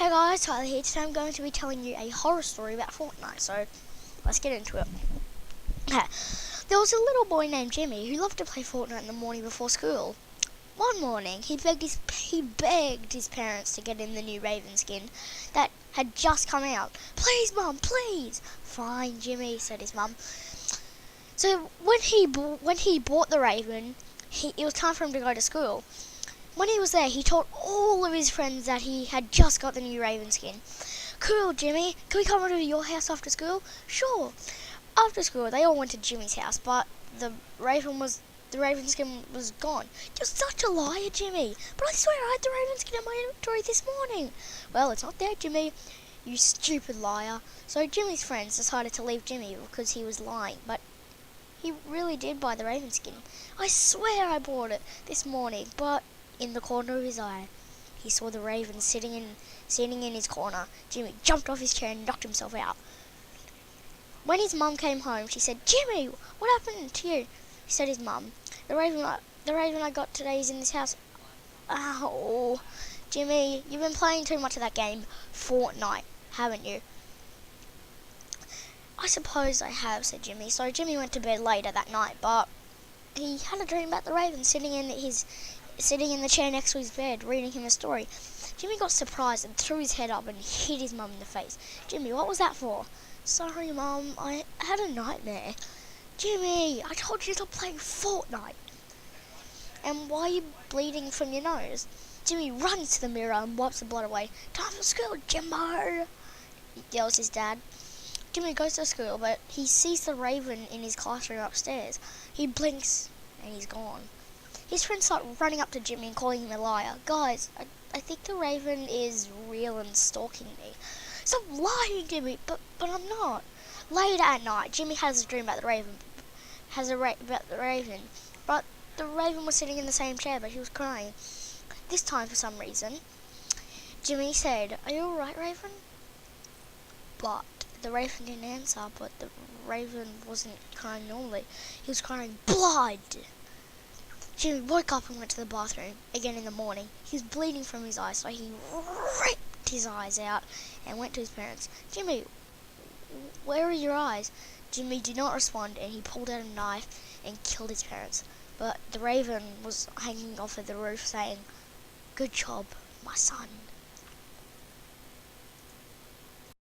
Hey guys, Tyler here. Today I'm going to be telling you a horror story about Fortnite, so let's get into it. There was a little boy named Jimmy who loved to play Fortnite in the morning before school. One morning, he begged his parents to get him the new Raven skin that had just come out. "Please, Mum, please." "Fine, Jimmy," said his mum. So when he bought the Raven, it was time for him to go to school. When he was there, he told all of his friends that he had just got the new Raven skin. "Cool, Jimmy. Can we come over to your house after school?" "Sure." After school, they all went to Jimmy's house, but the Raven skin was gone. "You're such a liar, Jimmy." "But I swear I had the Raven skin in my inventory this morning." "Well, it's not there, Jimmy. You stupid liar." So Jimmy's friends decided to leave Jimmy because he was lying, but he really did buy the Raven skin. "I swear I bought it this morning," but in the corner of his eye, he saw the Raven sitting in his corner. Jimmy jumped off his chair and knocked himself out. When his mum came home, she said, "Jimmy, what happened to you?" He said his mum, the Raven I got today is in this house." "Oh, Jimmy, you've been playing too much of that game, Fortnite, haven't you?" "I suppose I have," said Jimmy. So Jimmy went to bed later that night, but he had a dream about the Raven sitting in the chair next to his bed, reading him a story. Jimmy got surprised and threw his head up and hit his mum in the face. "Jimmy, what was that for?" "Sorry, Mum, I had a nightmare." "Jimmy, I told you to stop playing Fortnite." "And why are you bleeding from your nose?" Jimmy runs to the mirror and wipes the blood away. "Time for school, Jimbo," yells his dad. Jimmy goes to school, but he sees the Raven in his classroom upstairs. He blinks and he's gone. His friends start running up to Jimmy and calling him a liar. "Guys, I think the Raven is real and stalking me." "Stop lying, Jimmy." But I'm not." Later at night, Jimmy has a dream about the Raven. But the Raven was sitting in the same chair, but he was crying. This time, for some reason, Jimmy said, "Are you alright, Raven?" But the Raven didn't answer, but the Raven wasn't crying normally. He was crying blood. Jimmy woke up and went to the bathroom again in the morning. He was bleeding from his eyes, so he ripped his eyes out and went to his parents. "Jimmy, where are your eyes?" Jimmy did not respond, and he pulled out a knife and killed his parents. But the Raven was hanging off of the roof saying, "Good job, my son."